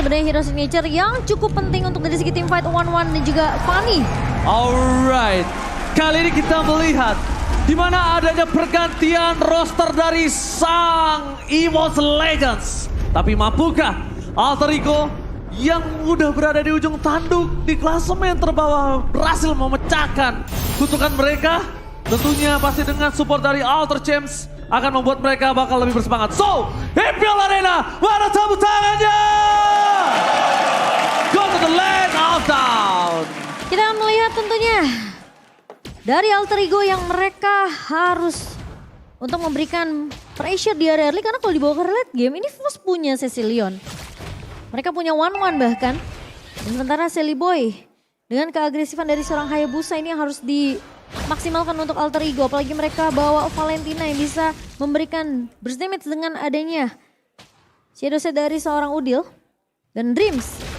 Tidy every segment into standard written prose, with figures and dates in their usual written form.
sebenarnya hero signature yang cukup penting untuk dari segi team fight 1-1 dan juga Fanny. Alright, kali ini kita melihat di mana adanya pergantian roster dari sang EVOS Legends. Tapi mampukah Alter Ego yang udah berada di ujung tanduk di klasemen terbawah berhasil memecahkan kutukan mereka? Tentunya pasti dengan support dari Alter Champs akan membuat mereka bakal lebih bersemangat. So, Imperial Arena, mana tepuk tangannya? Go to the land of down. Kita akan melihat tentunya dari Alter Ego yang mereka harus untuk memberikan pressure di area early. Karena kalau dibawa ke late game ini Fus punya Cecilion. Mereka punya 1-1 bahkan. Dan sementara Silly Boy dengan keagresifan dari seorang Hayabusa ini yang harus dimaksimalkan untuk Alter Ego. Apalagi mereka bawa Valentina yang bisa memberikan burst damage dengan adanya shadow set dari seorang Udil. Dan Dreams.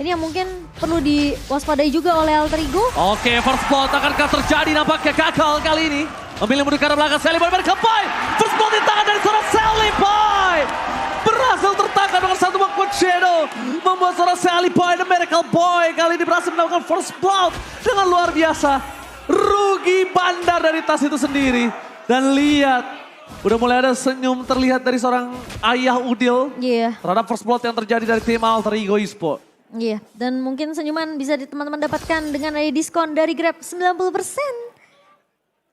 Ini yang mungkin perlu diwaspadai juga oleh Alter Ego. Oke, first blood akankah terjadi, nampaknya gagal kali ini. Memilih mundur ke arah belakang, Sally Boy berkempai. First blood di tangan dari seorang Sally Boy. Berhasil tertangkap dengan satu Backward Shadow. Membuat seorang Sally Boy, The Miracle Boy. Kali ini berhasil mendapatkan first blood dengan luar biasa. Rugi bandar dari tas itu sendiri. Dan lihat, udah mulai ada senyum terlihat dari seorang ayah Udil. Iya. Terhadap first blood yang terjadi dari tim Alter Ego Esports. Iya, dan mungkin senyuman bisa teman-teman dapatkan dengan ada diskon dari Grab 90%.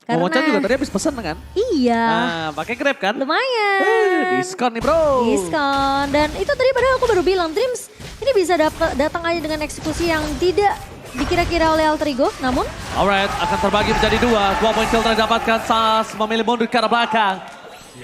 Momocan juga tadi habis pesan kan? Iya. Nah, pakai Grab kan? Lumayan. Diskon nih bro. Diskon. Dan itu tadi padahal aku baru bilang, Dreams ini bisa datang aja dengan eksekusi yang tidak dikira-kira oleh Alter Ego. Namun. Alright, akan terbagi menjadi dua. 2 poin kill terdapatkan Sas memilih mundur ke arah belakang.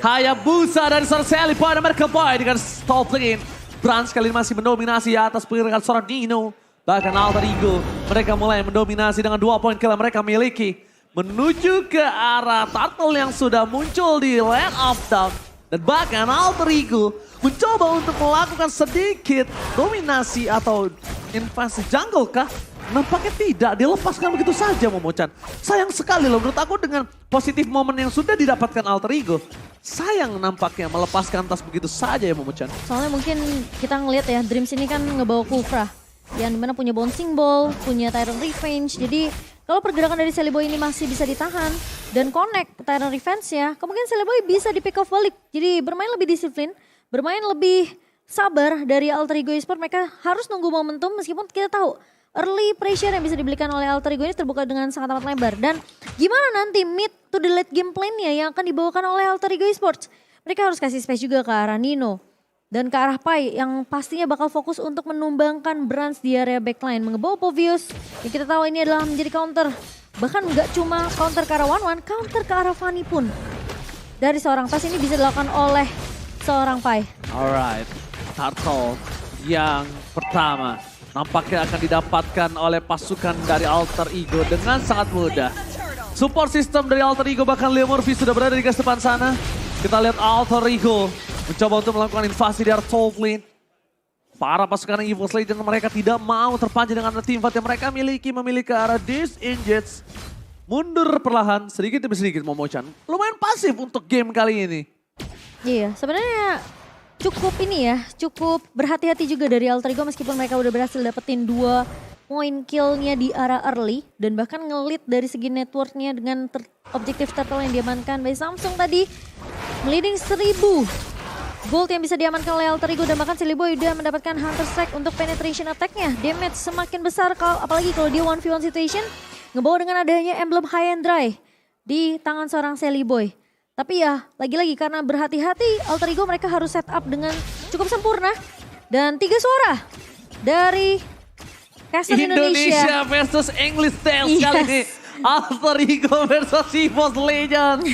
Hayabusa dari seorang Sally Boy dan Miracle Boy dengan stop lane. Brans kali ini masih mendominasi atas pergerakan seorang Nino. Bahkan Alter Ego, mereka mulai mendominasi dengan 2 poin kill yang mereka miliki. Menuju ke arah Turtle yang sudah muncul di Land of Down. Dan bahkan Alter Ego mencoba untuk melakukan sedikit dominasi atau invasi jungle kah? Nampaknya tidak, dilepaskan begitu saja Momochan. Sayang sekali loh menurut aku dengan positif momen yang sudah didapatkan Alter Ego. Sayang nampaknya melepaskan tas begitu saja ya Momochan. Soalnya mungkin kita ngelihat ya, Dreams ini kan ngebawa Kufra. Yang dimana punya Bouncing Ball, punya Tyrant Revenge. Jadi kalau pergerakan dari Sally Boy ini masih bisa ditahan dan connect ke Tyrant Revenge ya, kemungkinan Sally Boy bisa di pick off balik. Jadi bermain lebih disiplin, bermain lebih sabar dari Alter Ego Esports. Mereka harus nunggu momentum meskipun kita tahu early pressure yang bisa diberikan oleh Alter Ego ini terbuka dengan sangat amat lebar. Dan gimana nanti mid to the late game plan-nya yang akan dibawakan oleh Alter Ego Esports. Mereka harus kasih space juga ke arah Nino. Dan ke arah Pai yang pastinya bakal fokus untuk menumbangkan Brans di area backline. Mengebawa Povius yang kita tahu ini adalah menjadi counter. Bahkan nggak cuma counter ke arah 1-1, counter ke arah Fanny pun. Dari seorang tas ini bisa dilakukan oleh seorang Pai. Alright, Turtle yang pertama nampaknya akan didapatkan oleh pasukan dari Alter Ego dengan sangat mudah. Support system dari Alter Ego bahkan Leo Murphy sudah berada di garis depan sana. Kita lihat Alter Ego mencoba untuk melakukan invasi di arah top lane. Para pasukan EVOS Legends mereka tidak mau terpancing dengan team fight yang mereka miliki. Memilih ke arah Disengage. Mundur perlahan sedikit demi sedikit Momochan. Lumayan pasif untuk game kali ini. Iya, sebenarnya cukup ini ya, cukup berhati-hati juga dari Alter Ego meskipun mereka udah berhasil dapetin 2 poin killnya di arah early. Dan bahkan ngelit dari segi networknya dengan objektif turtle yang diamankan by Samsung tadi. Meliding 1000 gold yang bisa diamankan oleh Alter Ego dan bahkan Silly Boy udah mendapatkan Hunter Strike untuk penetration attack-nya. Damage semakin besar apalagi kalau dia 1v1 situation. Ngebawa dengan adanya emblem High and Dry di tangan seorang Silly Boy. Tapi ya lagi-lagi karena berhati-hati Alter Ego mereka harus set up dengan cukup sempurna. Dan 3 suara dari Castle Indonesia versus English Tales kali ini. Alter Ego versus EVOS Legends.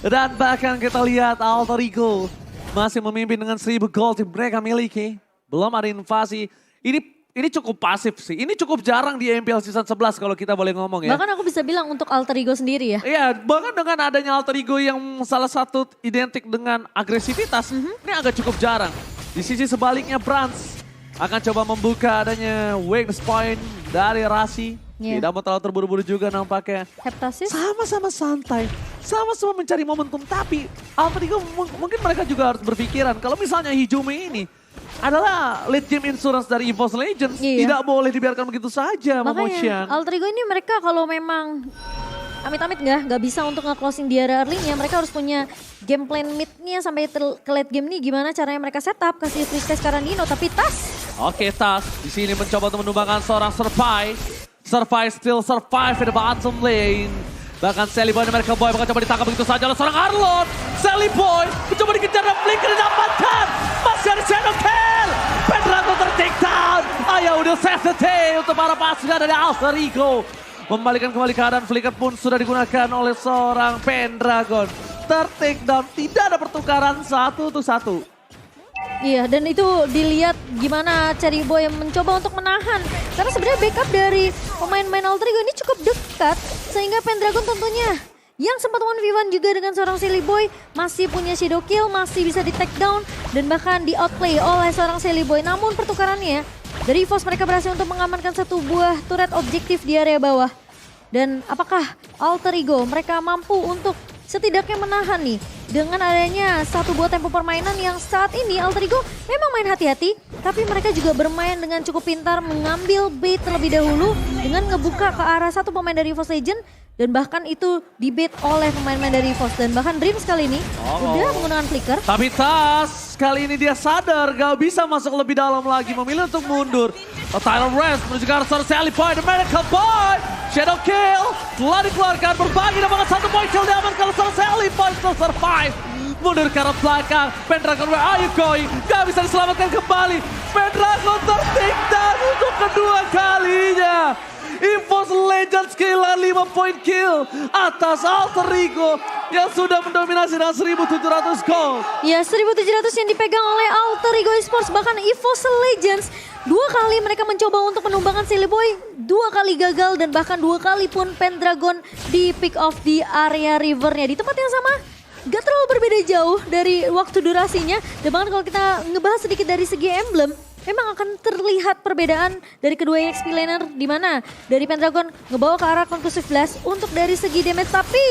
Dan bahkan kita lihat Alter Ego masih memimpin dengan 1000 gold yang mereka miliki. Belum ada invasi. Ini cukup pasif sih. Ini cukup jarang di MPL Season 11 kalau kita boleh ngomong ya. Bahkan aku bisa bilang untuk Alter Ego sendiri ya. Iya, bahkan dengan adanya Alter Ego yang salah satu identik dengan agresivitas. Ini agak cukup jarang. Di sisi sebaliknya Brans akan coba membuka adanya weakness point dari Rasi. Yeah. Tidak mau terlalu terburu-buru juga nampaknya. Heptasis. Sama-sama santai. Sama-sama mencari momentum. Tapi Alter Ego mungkin mereka juga harus berpikiran. Kalau misalnya Hijumi ini adalah late game insurance dari EVOS Legends. Iya. Tidak boleh dibiarkan begitu saja, Momoshan. Makanya Alter Ego ini mereka kalau memang amit-amit nggak bisa untuk nge-closing di area early-nya, mereka harus punya game plan mid-nya sampai ke late game nih gimana caranya mereka setup, kasih free space ke Nino, tapi Tas. Oke, Tas di sini mencoba untuk menumbangkan seorang Survive. Survive still survive in the bottom lane. Bahkan Sally Boy dan American Boy bakal coba ditangkap begitu saja oleh seorang Arlon. Sally Boy mencoba dikejar dan Flicker didapatkan. Masih ada Shadow Kill. Pendragon ter-take down. Ayah udah save the day untuk para pasukan dari Alter Ego. Membalikan kembali keadaan, Flicker pun sudah digunakan oleh seorang Pendragon. Ter-take down, tidak ada pertukaran 1-1. Iya, dan itu dilihat gimana Cherry Boy mencoba untuk menahan. Karena sebenarnya backup dari pemain-pemain Alter Ego ini cukup dekat. Sehingga Pendragon tentunya yang sempat 1v1 juga dengan seorang Silly Boy masih punya shadow kill, masih bisa di take down. Dan bahkan di outplay oleh seorang Silly Boy. Namun pertukarannya dari EVOS mereka berhasil untuk mengamankan satu buah turret objektif di area bawah. Dan apakah Alter Ego mereka mampu untuk setidaknya menahan nih dengan adanya satu buah tempo permainan yang saat ini Alter Ego memang main hati-hati, tapi mereka juga bermain dengan cukup pintar mengambil bait terlebih dahulu dengan ngebuka ke arah satu pemain dari EVOS Legend dan bahkan itu dibait oleh pemain-pemain dari EVOS dan bahkan Dreams kali ini udah menggunakan flicker. Tapi Tas kali ini dia sadar gak bisa masuk lebih dalam lagi, memilih untuk mundur. Tyler Rest menuju ke arah Sally Boy, The Medical Boy. Shadow Kill telah dikeluarkan, berbagi dengan satu poin kill diamankan oleh Sally Boy, still survive. Mundur ke arah belakang, Pendragon where are you going? Gak bisa diselamatkan kembali. Pendragon ter-take down untuk kedua kalinya. EVOS Legends kehilangan 5 point kill atas Alter Ego yang sudah mendominasi dengan 1.700 gold. Ya 1.700 yang dipegang oleh Alter Ego Esports, bahkan EVOS Legends. 2 kali mereka mencoba untuk menumbangkan Silly Boy, 2 kali gagal dan bahkan 2 kali pun Pendragon di pick off di area rivernya. Di tempat yang sama, gak terlalu berbeda jauh dari waktu durasinya. Dan bahkan kalau kita ngebahas sedikit dari segi emblem, memang akan terlihat perbedaan dari kedua XP laner di mana dari Pendragon ngebawa ke arah Conclusive Blast untuk dari segi damage, tapi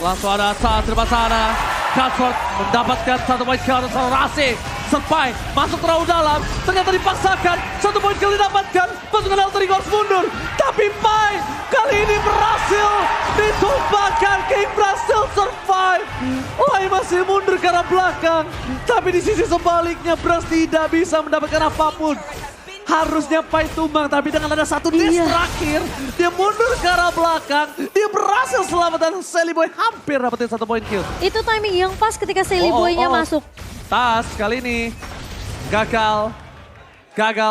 langsung ada saat di depan sana. Cuthbert mendapatkan satu poin kill dari seorang Rasi. Spy masuk terlalu dalam, ternyata dipaksakan. Satu poin kill didapatkan, pasukan Alter Ego harus mundur. Tapi Pai kali ini berhasil ditumbangkan. King berhasil survive. Pai masih mundur ke arah belakang. Tapi di sisi sebaliknya Brass tidak bisa mendapatkan apapun. Harusnya Pai tumbang, tapi dengan ada satu dash terakhir, dia mundur ke arah belakang, dia berhasil selamat dan Sally Boy hampir dapetin satu poin kill. itu timing yang pas ketika Silly Boy-nya masuk. Tas kali ini gagal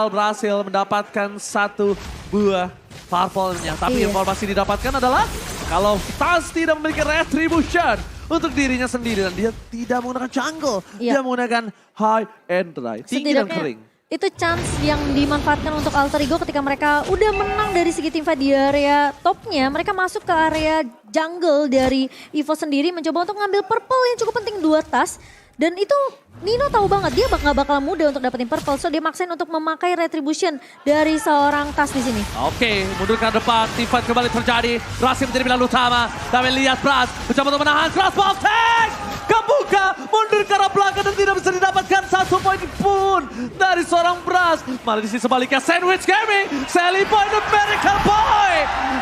berhasil mendapatkan satu buah purple-nya. Tapi informasi didapatkan adalah kalau Tas tidak memiliki retribution untuk dirinya sendiri dan dia tidak menggunakan jungle, dia menggunakan high and dry, tinggi dan kering. Itu chance yang dimanfaatkan untuk Alter Ego ketika mereka udah menang dari segi teamfight di area topnya. Mereka masuk ke area jungle dari EVOS sendiri mencoba untuk ngambil purple yang cukup penting 2 tas. Dan itu Nino tahu banget dia gak bakal mudah untuk dapetin purple. So dia maksain untuk memakai retribution dari seorang Tas di sini. Oke, mundur ke depan, teamfight kembali terjadi. Rasim menjadi pilihan utama. Kami lihat Brass mencoba untuk menahan Crossbow Tank. Kebuka, mundur ke arah belakang dan tidak bisa didapatkan satu poin pun dari seorang Brass. Malah di sisi sebaliknya Sandwich Gaming, Sally Boy dan Miracle Boy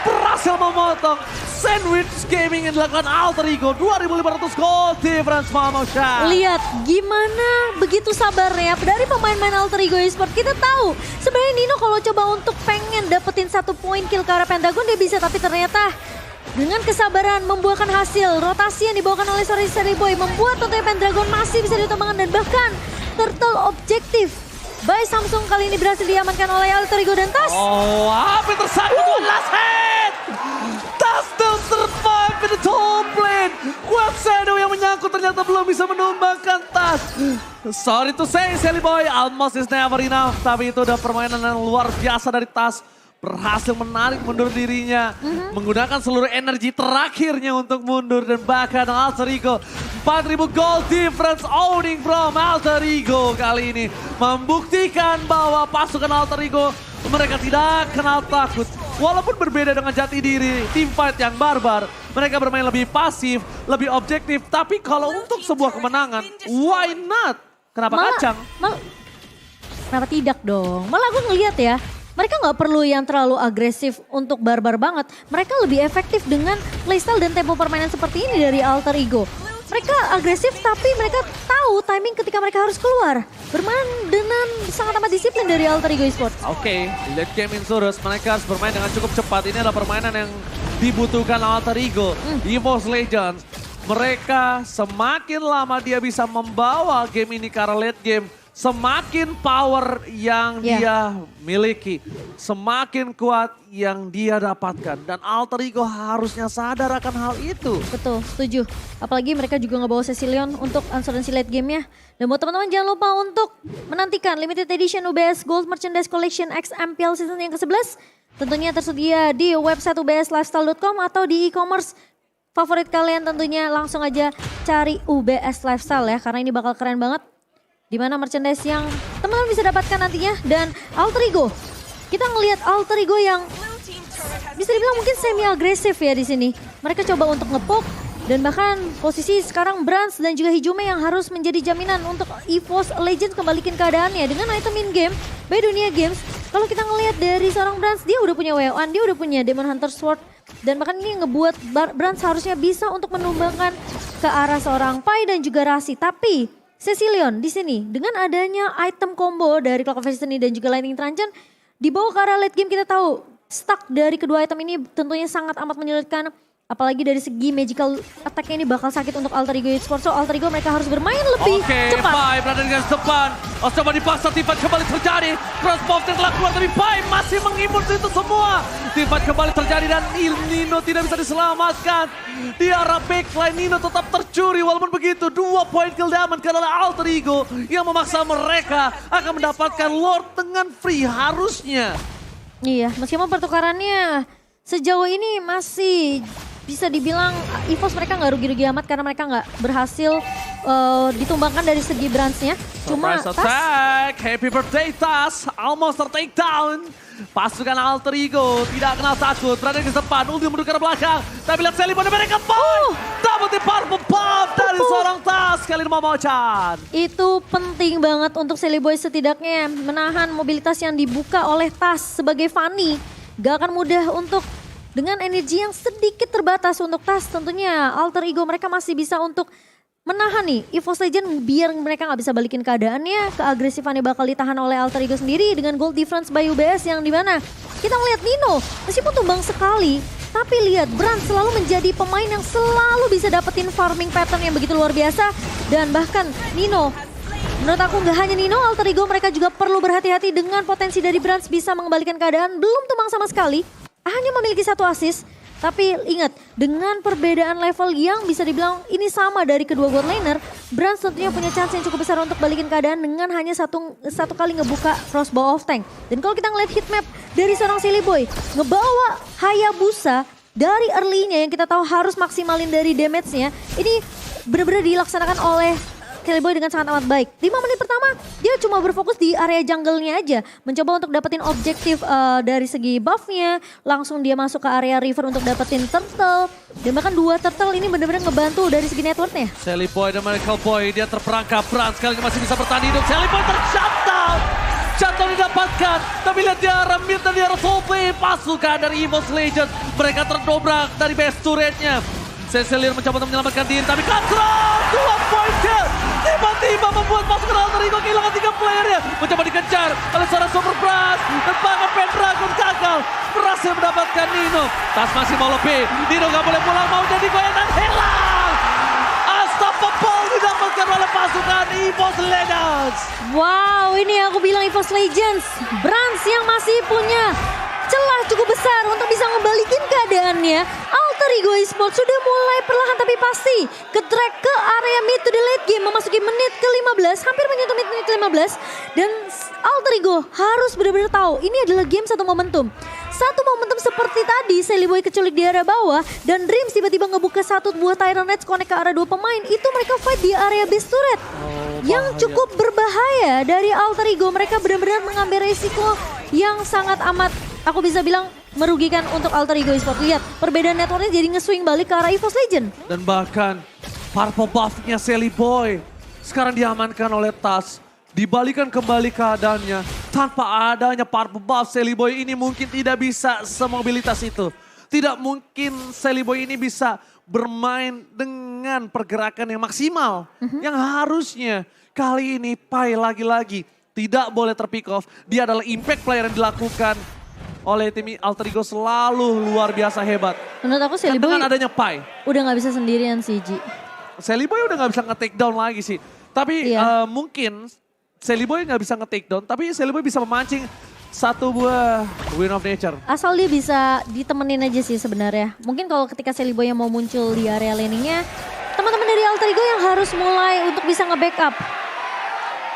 berhasil memotong Sandwich Gaming yang dilakukan Alter Ego. 2.500 gold difference Momoshan. Lihat gimana begitu sabarnya dari pemain-pemain Alter Ego Esports. Kita tahu sebenarnya Nino kalau coba untuk pengen dapetin satu poin kill ke arah Pendragon dia bisa, tapi ternyata dengan kesabaran membuahkan hasil. Rotasi yang dibawakan oleh Sally Boy membuat tentunya Pendragon masih bisa ditumbangkan dan bahkan turtle objektif by Samsung kali ini berhasil diamankan oleh Alter Ego dan Tas. Oh, hampir tersangkut one last hit. Tas still survive in the top lane. Quad Shadow yang menyangkut ternyata belum bisa menumbangkan Tas. Sorry to say, Sally Boy, almost is never enough. Tapi itu udah permainan yang luar biasa dari Tas. Berhasil menarik mundur dirinya. Menggunakan seluruh energi terakhirnya untuk mundur. Dan bahkan Alter Ego 4.000 gold difference owning from Alter Ego kali ini. Membuktikan bahwa pasukan Alter Ego mereka tidak kenal takut. Walaupun berbeda dengan jati diri, teamfight yang barbar. Mereka bermain lebih pasif, lebih objektif. Tapi kalau untuk sebuah kemenangan, why not? Kenapa kacang? Kenapa tidak dong? Malah aku ngeliat ya, mereka nggak perlu yang terlalu agresif untuk barbar banget. Mereka lebih efektif dengan playstyle dan tempo permainan seperti ini dari Alter Ego. Mereka agresif tapi mereka tahu timing ketika mereka harus keluar. Bermain dengan sangat amat disiplin dari Alter Ego Esports. Oke, late game Insurus, mereka harus bermain dengan cukup cepat. Ini adalah permainan yang dibutuhkan Alter Ego. EVOS Legends, mereka semakin lama dia bisa membawa game ini ke arah late game, semakin power yang dia miliki, semakin kuat yang dia dapatkan. Dan Alter Ego harusnya sadar akan hal itu. Betul, setuju. Apalagi mereka juga ngebawa Cecilion untuk uncertainty late game-nya. Dan buat teman-teman jangan lupa untuk menantikan limited edition UBS Gold Merchandise Collection X MPL season yang ke-11. Tentunya tersedia di website ubslifestyle.com atau di e-commerce favorit kalian. Tentunya langsung aja cari UBS Lifestyle ya, karena ini bakal keren banget. Dimana merchandise yang teman-teman bisa dapatkan nantinya. Dan Alter Ego, kita ngelihat Alter Ego yang bisa dibilang mungkin semi agresif ya di sini. Mereka coba untuk ngepoke dan bahkan posisi sekarang Brans dan juga Hijume yang harus menjadi jaminan untuk EVOS Legends kembalikan keadaannya dengan item in game by Dunia Games. Kalau kita ngelihat dari seorang Brans, dia udah punya WO1, dia udah punya Demon Hunter Sword, dan bahkan ini ngebuat Brans harusnya bisa untuk menumbangkan ke arah seorang Pai dan juga Rasi. Tapi Cecilion di sini dengan adanya item combo dari Clock of Destiny dan juga Lightning Truncheon dibawa ke arah late game, kita tahu stuck dari kedua item ini tentunya sangat amat menyulitkan. Apalagi dari segi magical attack-nya ini bakal sakit untuk Alter Ego Esports. So Alter Ego mereka harus bermain lebih cepat. Pai berada di garis depan. Coba dipaksa, Tivat kembali terjadi. Crossbow telah keluar tapi Pai masih mengimun itu semua. Tivat kembali terjadi dan Nino tidak bisa diselamatkan. Di arah backline Nino tetap tercuri. Walaupun begitu 2 poin kill diaman karena Alter Ego yang memaksa mereka akan mendapatkan Lord dengan free harusnya. Iya, meskipun pertukarannya sejauh ini masih bisa dibilang EVOS mereka nggak rugi-rugi amat karena mereka nggak berhasil ditumbangkan dari segi Bransnya. Cuma Surprise attack, happy birthday Tas, almost take down. Pasukan Alter Ego tidak kenal takut, berada di depan, ulti mundur ke belakang. Tapi lihat Sally pada mereka, dapat purple buff dari seorang Tas kali ini Momochan. Itu penting banget untuk Silly Boy setidaknya menahan mobilitas yang dibuka oleh Tas sebagai Fanny. Gak akan mudah untuk dengan energi yang sedikit terbatas untuk Tas, tentunya Alter Ego mereka masih bisa untuk menahan nih EVOS Legend biar mereka nggak bisa balikin keadaannya. Keagresifannya bakal ditahan oleh Alter Ego sendiri dengan gold difference by UBS yang dimana kita melihat Nino meskipun tumbang sekali, tapi lihat Brand selalu menjadi pemain yang selalu bisa dapetin farming pattern yang begitu luar biasa. Dan bahkan Nino, menurut aku nggak hanya Nino, Alter Ego mereka juga perlu berhati-hati dengan potensi dari Brand bisa mengembalikan keadaan. Belum tumbang sama sekali, hanya memiliki 1 assist. Tapi ingat, dengan perbedaan level yang bisa dibilang ini sama dari kedua god laner, Brand tentunya punya chance yang cukup besar untuk balikin keadaan dengan hanya satu kali ngebuka crossbow of tank. Dan kalau kita ngeliat hitmap dari seorang Silly Boy, ngebawa Hayabusa dari early-nya yang kita tahu harus maksimalin dari damage-nya, ini benar-benar dilaksanakan oleh Silly Boy dengan sangat amat baik. 5 menit pertama dia cuma berfokus di area jungle-nya aja. Mencoba untuk dapetin objektif dari segi buff-nya. Langsung dia masuk ke area river untuk dapetin turtle. Dan bahkan 2 turtle ini benar-benar ngebantu dari segi network-nya. Silly Boy dan Miracle Boy dia terperangkap. Brand sekali masih bisa bertahan hidup. Silly Boy ter-shutdown. Shutdown didapatkan. Tapi lihat di arah mid dan di arah top lane. Pasukan dari EVOS Legends. Mereka terdobrak dari base turret-nya. Cecilion mencoba untuk menyelamatkan diri, tapi kontrol 2 point kill. Tiba-tiba membuat pasukan Alter Ego kehilangan 3 playernya. Mencoba dikejar oleh seorang Super Brass. Dan bahkan Pendragon gagal. Berhasil mendapatkan Nino. Tas masih mau lebih. Nino gak boleh pulang, mau jadi goyang dan hilang. Unstoppable didapatkan oleh pasukan EVOS Legends. Wow, ini yang aku bilang EVOS Legends. Brans yang masih punya celah cukup besar untuk bisa ngebalikin keadaannya. Alter Ego Esports sudah mulai perlahan tapi pasti ke-track ke area mid to the late game, memasuki menit ke-15, hampir menyentuh menit ke-15. Dan Alter Ego harus benar-benar tahu ini adalah game satu momentum. Satu momentum seperti tadi, Silly Boy keculik di area bawah dan Dreams tiba-tiba ngebuka 1 buah Tyrant Rage connect ke arah 2 pemain. Itu mereka fight di area base turret. Yang cukup berbahaya dari Alter Ego, mereka benar-benar mengambil resiko yang sangat amat, aku bisa bilang, merugikan untuk Alter Ego Esports. Lihat, perbedaan networknya jadi nge-swing balik ke arah EVOS Legend. Dan bahkan purple buff-nya Silly Boy sekarang diamankan oleh Tas. dibalikan kembali keadaannya. Tanpa adanya power buff, Sally Boy ini mungkin tidak bisa semobilitas itu. Tidak mungkin Sally Boy ini bisa bermain dengan pergerakan yang maksimal. Yang harusnya kali ini Pai lagi-lagi tidak boleh terpick off. Dia adalah impact player yang dilakukan oleh tim Alter Ego selalu luar biasa hebat. Menurut aku Sally Boy Dengan adanya Pai, udah gak bisa sendirian sih Ji. Sally Boy udah gak bisa nge-take down lagi sih. Tapi Iya. mungkin Sally Boy gak bisa nge-take down, tapi Sally Boy bisa memancing satu buah Win of Nature. Asal dia bisa ditemenin aja sih sebenarnya. Mungkin kalau ketika Sally Boy yang mau muncul di area laningnya, teman-teman dari Alter Ego yang harus mulai untuk bisa nge-backup.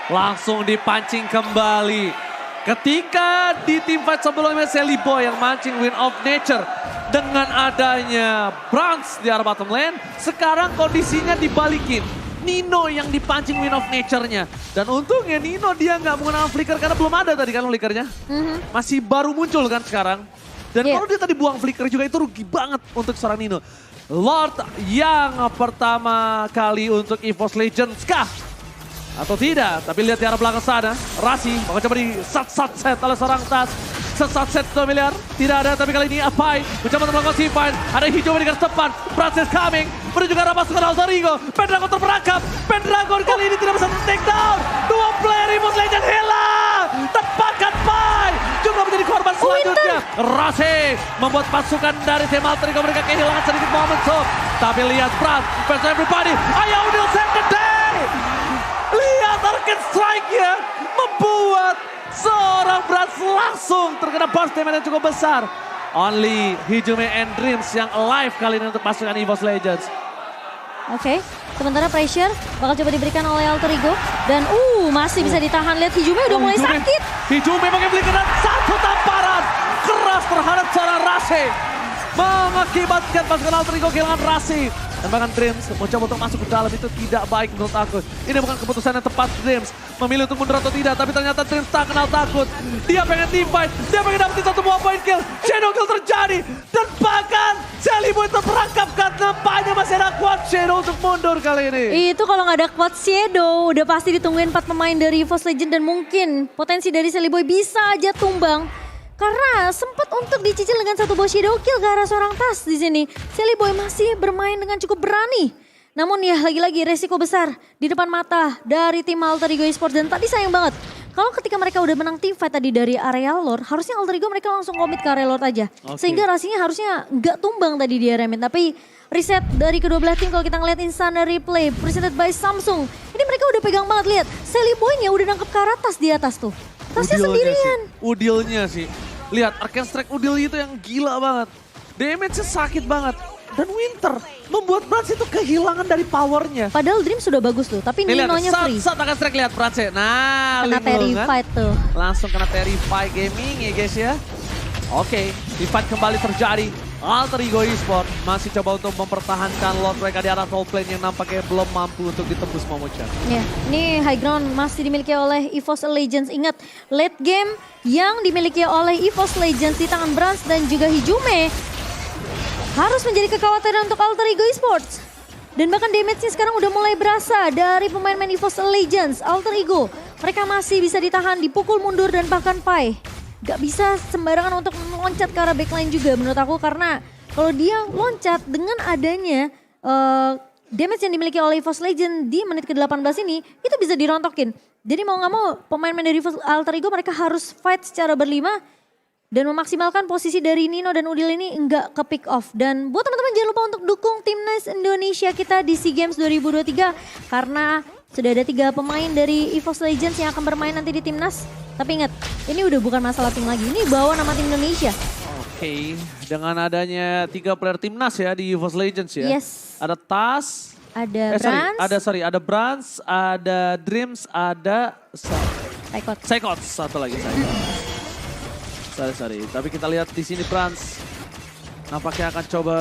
Langsung dipancing kembali. Ketika di tim fight sebelumnya Sally Boy yang mancing Win of Nature. Dengan adanya Brans di arah bottom lane, sekarang kondisinya dibalikin. Nino yang dipancing Win of Nature-nya. Dan untungnya Nino dia nggak menggunakan flicker karena belum ada tadi kan flickernya. Masih baru muncul kan sekarang. Dan Iya. kalau dia tadi buang flicker juga itu rugi banget untuk seorang Nino. Lord yang pertama kali untuk EVOS Legends kah? Atau tidak, tapi lihat di arah belakang sana. Rasi bakal coba di set oleh seorang Tas. Set familiar, tidak ada, tapi kali ini Apai mencoba untuk melakukan C-Fight. Ada hijau di garis depan, Francis coming. Menuju ke arah pasukan Alter Ego. Pendragon terperangkap, Pendragon kali ini tidak bisa take down. Dua player EVOS Legend hilang. Tepatkan Pai, juga menjadi korban selanjutnya. Rasi membuat pasukan dari tim Alter Ego mereka kehilangan sedikit momentum. Tapi lihat Brad, versus everybody, Ayo Udil save the day. Lihat target strike-nya membuat seorang Brans langsung terkena burst damage yang cukup besar. Only Hijume and Dreams yang alive kali ini untuk pasukan EVOS Legends. Oke, sementara pressure bakal coba diberikan oleh Alter Ego. Dan masih bisa ditahan, lihat Hijume udah mulai sakit. Hijume pakai belikan dan satu tamparan keras terhadap seorang Rasi. Mengakibatkan pasukan Alter Ego kehilangan Rasi. Dan bahkan Dreams mencoba untuk masuk ke dalam itu tidak baik menurut aku. Ini bukan keputusan yang tepat Dreams. Memilih untuk mundur atau tidak, tapi ternyata Dreams tak kenal takut. Dia pengen team fight, dia pengen dapetin satu buah point kill. Shadow kill terjadi. Dan bahkan Sally Boy terperangkap karena nampaknya masih ada quad Shadow untuk mundur kali ini. Itu kalau nggak ada quad Shadow, udah pasti ditungguin 4 pemain dari EVOS Legend dan mungkin potensi dari Sally Boy bisa aja tumbang. Karena sempat untuk dicicil dengan satu buah Shadow kill ke arah seorang Tas di sini. Sally Boy masih bermain dengan cukup berani. Namun ya lagi-lagi resiko besar di depan mata dari tim Alter Ego Esports. Dan tadi sayang banget. Kalau ketika mereka udah menang team fight tadi dari area Lord, harusnya Alter Ego mereka langsung komit ke area Lord aja. Sehingga rasanya harusnya nggak tumbang tadi di area mid. Tapi reset dari kedua belah tim kalau kita ngeliat instant replay presented by Samsung. Ini mereka udah pegang banget, lihat. Sally Boy-nya udah nangkep ke arah Tas di atas tuh. Tasnya sendirian. Udilnya sih. Lihat Arcane Strike Udil itu yang gila banget. Damage-nya sakit banget. Dan Winter membuat Brans itu kehilangan dari powernya. Padahal Dream sudah bagus tuh, tapi Nih lihat, Nino-nya free. saat Arcane Strike lihat Brans ya. Nah, Kena Terrified tuh. Langsung kena Terrified Gaming ya guys ya. Oke, fight kembali terjadi. Alter Ego Esports masih coba untuk mempertahankan Lord mereka di arah top lane yang nampaknya belum mampu untuk ditembus Momochan. Ya, ini high ground masih dimiliki oleh EVOS Legends. Ingat, late game yang dimiliki oleh EVOS Legends di tangan Brans dan juga Hijume harus menjadi kekhawatiran untuk Alter Ego Esports. Dan bahkan damage-nya sekarang udah mulai berasa dari pemain-pemain EVOS Legends. Alter Ego, mereka masih bisa ditahan, dipukul mundur dan bahkan Pai. Gak bisa sembarangan untuk meloncat ke arah backline juga menurut aku. Karena kalau dia loncat dengan adanya damage yang dimiliki oleh EVOS Legends di menit ke-18 ini, itu bisa dirontokin. Jadi mau gak mau pemain-pemain dari EVOS Alter Ego mereka harus fight secara berlima. Dan memaksimalkan posisi dari Nino dan Udil ini enggak ke pick off. Dan buat teman-teman jangan lupa untuk dukung Timnas Indonesia kita di SEA Games 2023. Karena sudah ada 3 pemain dari EVOS Legends yang akan bermain nanti di Timnas. Tapi ingat, ini udah bukan masalah tim lagi, ini bawa nama tim Indonesia. Oke, dengan adanya 3 player timnas ya di EVOS Legends ya. Yes. Ada Tas, Ada Brans, ada Brans, ada Dreams, ada Taikot. Psychots, satu lagi Sorry. Tapi kita lihat di sini Brans nampaknya akan coba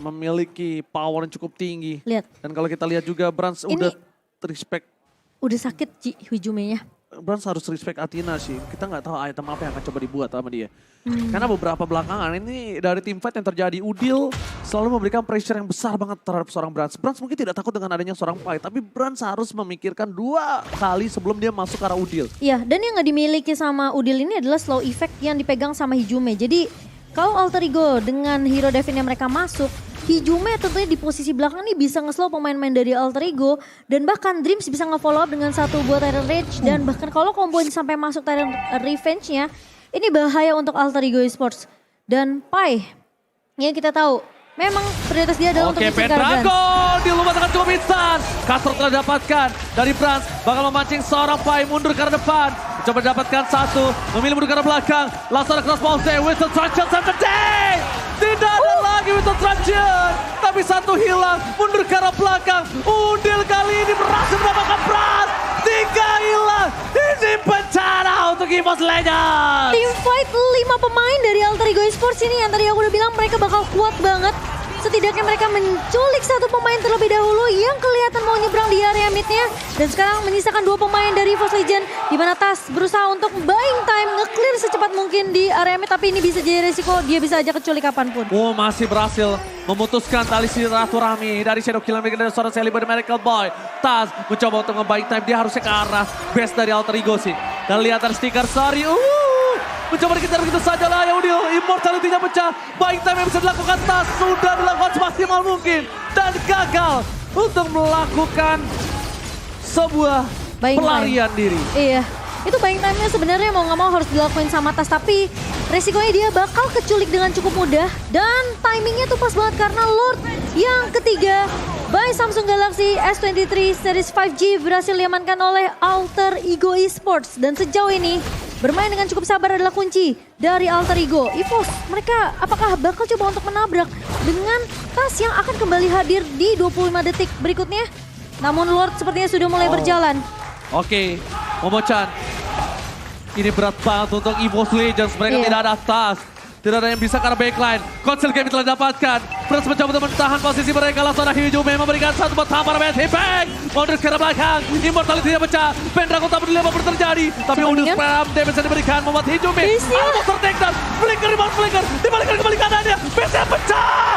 memiliki power yang cukup tinggi. Lihat. Dan kalau kita lihat juga Brans Ini udah respect. udah sakit Hijume-nya. Brans harus respect Athena sih. Kita nggak tahu item apa yang akan coba dibuat sama dia. Karena beberapa belakangan ini dari team fight yang terjadi, Udil selalu memberikan pressure yang besar banget terhadap seorang Brans. Brans mungkin tidak takut dengan adanya seorang fight, tapi Brans harus memikirkan 2 kali sebelum dia masuk ke arah Udil. Iya, dan yang nggak dimiliki sama Udil ini adalah slow effect yang dipegang sama Hijume. Jadi kalau Alter Ego dengan hero Devin yang mereka masuk, Hijume tentunya di posisi belakang nih bisa nge-slow pemain-pemain dari Alter Ego. Dan bahkan Dreams bisa nge-follow up dengan 1 buat Tyrant Rage. Dan bahkan kalau combo ini sampai masuk Tyrant Revenge-nya, ini bahaya untuk Alter Ego Esports. Dan Pai, yang kita tahu, memang prioritas dia adalah untuk mencegah Pendragon di luar tangan cukup instan. Castro telah dapatkan dari Brans, bakal memancing seorang Pai mundur ke arah depan. Coba dapatkan 1, memilih mundur ke arah belakang. Langsung ada cross bounce, Whistle Truncheon Saturday. Tidak ada lagi Whistle Truncheon, tapi 1 hilang, mundur ke arah belakang. Udil kali ini berhasil mendapatkan Brans. 3 hilang, ini bencana untuk EVOS Legends. Team fight 5 pemain dari Alter Ego Esports ini yang tadi aku udah bilang mereka bakal kuat banget. Setidaknya mereka menculik 1 pemain terlebih dahulu yang kelihatan mau nyebrang di area midnya. Dan sekarang menyisakan 2 pemain dari EVOS Legends. Di mana Tas berusaha untuk buying time, nge-clear secepat mungkin di area mid. Tapi ini bisa jadi resiko, dia bisa aja keculik kapanpun. Masih berhasil memutuskan tali silaturahmi dari Shadow Killer dari seorang Celebrity Miracle Boy. Tas mencoba untuk nge-buying time, dia harusnya ke arah base dari Alter Ego sih. Dan lihat ada stiker Sari, mencoba dikejar begitu saja lah ya Udil. Immortality-nya pecah. Buying time yang bisa dilakukan Tas sudah dilakukan semaksimal mungkin. Dan gagal untuk melakukan sebuah Buying pelarian time. diri. Iya, itu buying time-nya sebenarnya mau nggak mau harus dilakuin sama Tas. Tapi resikonya dia bakal keculik dengan cukup mudah. Dan timingnya tuh pas banget karena Lord yang ketiga by Samsung Galaxy S23 Series 5G berhasil diamankan oleh Alter Ego Esports. Dan sejauh ini bermain dengan cukup sabar adalah kunci dari Alter Ego. EVOS, mereka apakah bakal coba untuk menabrak dengan Tas yang akan kembali hadir di 25 detik berikutnya? Namun Lord sepertinya sudah mulai berjalan. Oke, Momo-chan. Ini berat banget untuk EVOS Legends. Mereka tidak ada Tas. Tidak ada yang bisa karena backline. Konsel game telah didapatkan. Brans mencoba untuk menahan posisi mereka. Langsung ada Hijume memberikan 1 buat tampar Matt Impact. Mundur ke arah belakang. Immortality-nya pecah. Pendragon tak peduli apa terjadi. Tapi undur spam damage yang diberikan membuat Hijume. Monster takedown. Flicker rebound flicker. Dibalikkan kembali keadaannya. Base-nya pecah.